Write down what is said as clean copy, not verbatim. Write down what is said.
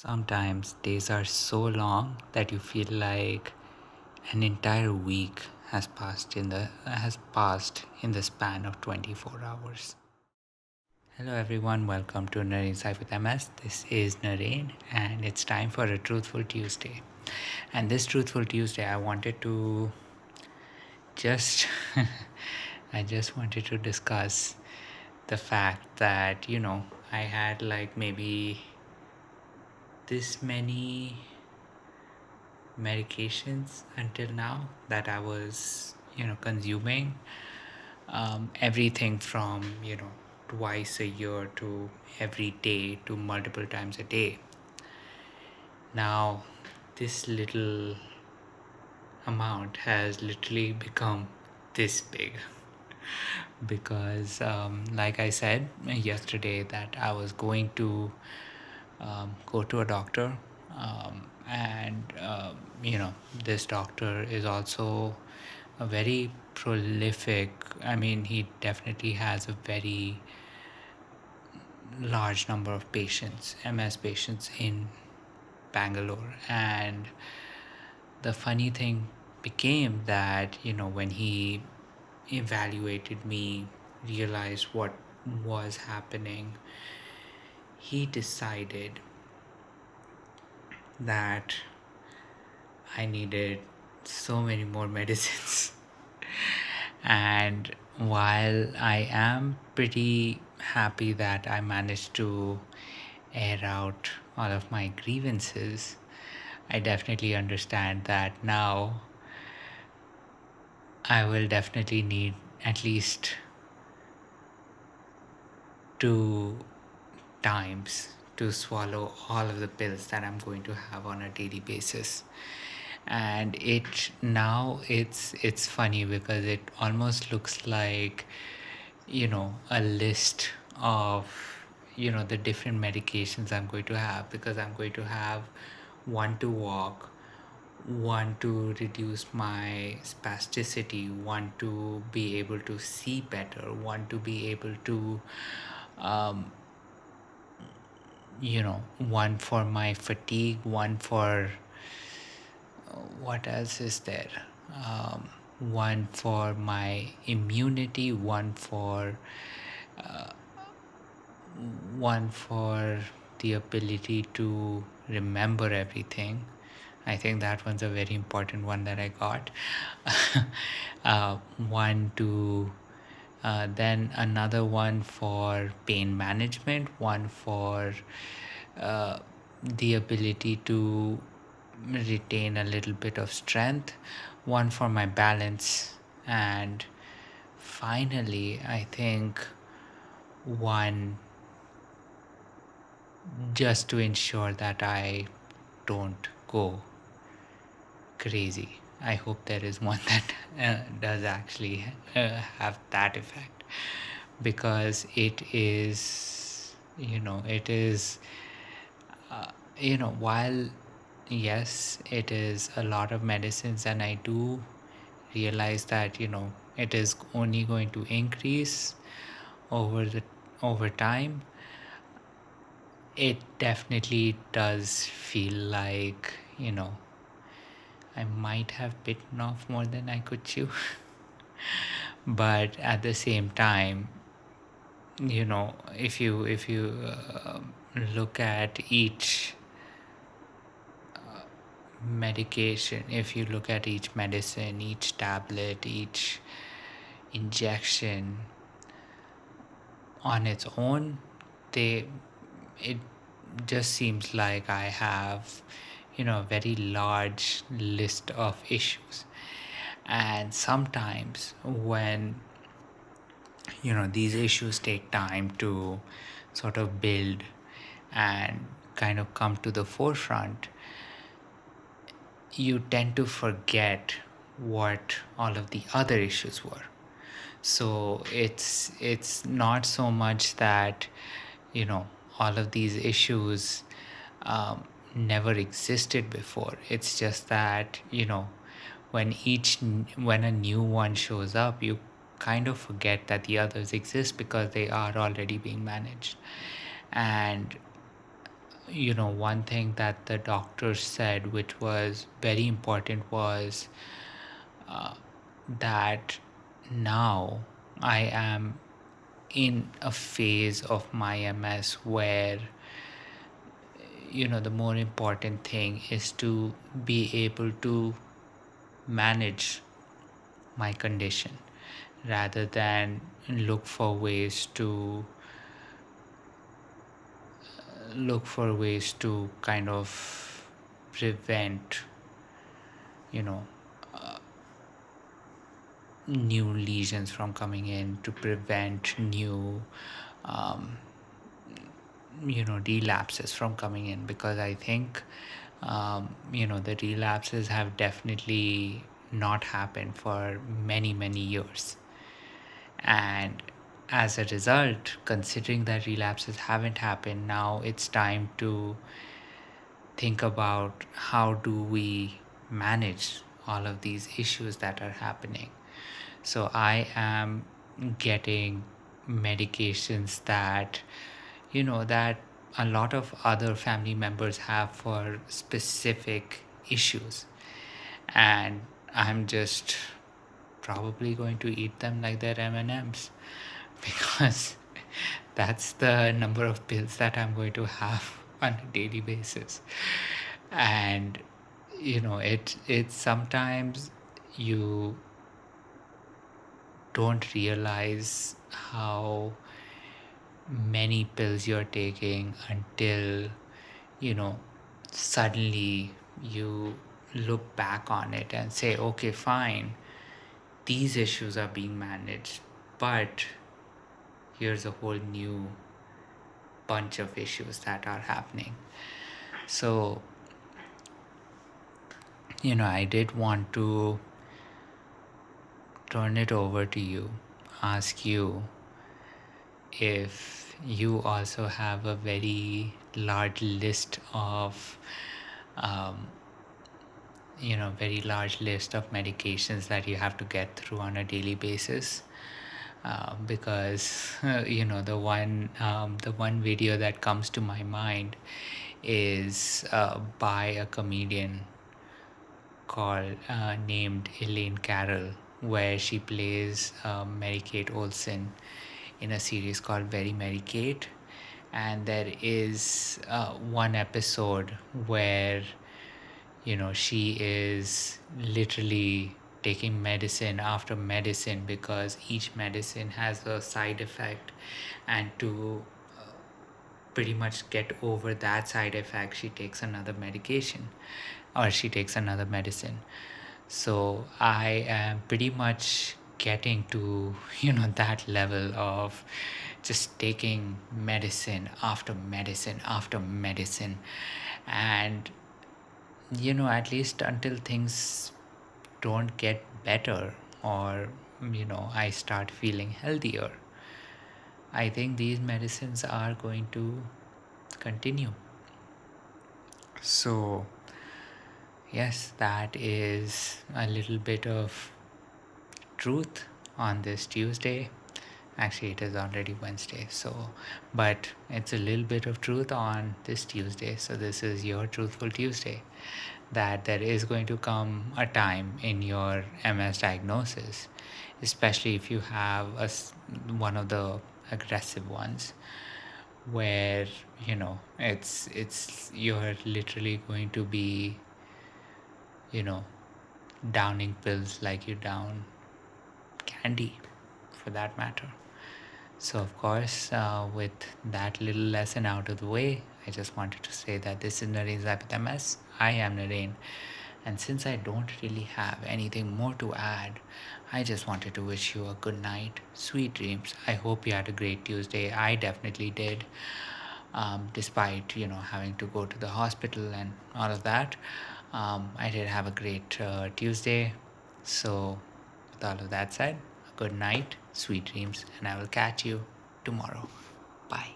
Sometimes days are so long that you feel like an entire week has passed in the span of 24 hours. Hello everyone, welcome to Narain's Life with MS. This is Narain and it's time for a Truthful Tuesday. And this Truthful Tuesday I wanted to just I just wanted to discuss the fact that I had like maybe this many medications until now that I was consuming, everything from twice a year to every day to multiple times a day. Now this little amount has literally become this big because like I said yesterday that I was going to go to a doctor, and this doctor is also a very prolific. I mean, he definitely has a very large number of patients, MS patients in Bangalore. And the funny thing became that when he evaluated me, realized what was happening, he decided that I needed so many more medicines. And while I am pretty happy that I managed to air out all of my grievances, I definitely understand that now I will definitely need at least 2 times to swallow all of the pills that I'm going to have on a daily basis. And it's funny because it almost looks like a list of the different medications I'm going to have, because I'm going to have one to walk, one to reduce my spasticity, one to be able to see better, one to be able to um, one for my fatigue, one for what else is there, one for my immunity, one for the ability to remember everything. I think that one's a very important one that I got. One to then another one for pain management, one for the ability to retain a little bit of strength, one for my balance, and finally, I think one just to ensure that I don't go crazy. I hope there is one that does actually have that effect, because it is, while yes, it is a lot of medicines, and I do realize that it is only going to increase over the over time. It definitely does feel like I might have bitten off more than I could chew. But at the same time, if you look at each medication, if you look at each medicine, each tablet, each injection on its own, it just seems like I have a very large list of issues. And sometimes when these issues take time to sort of build and kind of come to the forefront, you tend to forget what all of the other issues were. So it's not so much that all of these issues never existed before. It's just that when a new one shows up, you kind of forget that the others exist because they are already being managed. And one thing that the doctor said, which was very important, was that now I am in a phase of my MS where, the more important thing is to be able to manage my condition rather than look for ways to kind of prevent, you know new lesions from coming in, to prevent new um, relapses from coming in, because I think the relapses have definitely not happened for many many years. And as a result, considering that relapses haven't happened, now it's time to think about how do we manage all of these issues that are happening. So I am getting medications that a lot of other family members have for specific issues, and I'm just probably going to eat them like they're M&Ms, because that's the number of pills that I'm going to have on a daily basis. And it's sometimes you don't realize how many pills you're taking until you know suddenly you look back on it and say, okay, fine, these issues are being managed, but here's a whole new bunch of issues that are happening. So I did want to turn it over to you, ask you if you also have a very large list of medications that you have to get through on a daily basis. Because the one video that comes to my mind is by a comedian called named Elaine Carroll, where she plays Mary Kate Olsen in a series called Very Mary Kate. And there is one episode where she is literally taking medicine after medicine, because each medicine has a side effect, and to pretty much get over that side effect, she takes another medication, or she takes another medicine. So I am pretty much getting to that level of just taking medicine after medicine after medicine. And at least until things don't get better, or I start feeling healthier, I think these medicines are going to continue. So yes, that is a little bit of truth on this Tuesday. Actually, it is already Wednesday, but it's a little bit of truth on this Tuesday. So this is your Truthful Tuesday, that there is going to come a time in your MS diagnosis, especially if you have one of the aggressive ones, where it's you're literally going to be downing pills like you down candy, for that matter. So, of course, with that little lesson out of the way, I just wanted to say that this is Nareen's Life with MS. I am Nareen, and since I don't really have anything more to add, I just wanted to wish you a good night, sweet dreams. I hope you had a great Tuesday. I definitely did, despite having to go to the hospital and all of that. I did have a great Tuesday. So, with all of that said, good night, sweet dreams, and I will catch you tomorrow. Bye.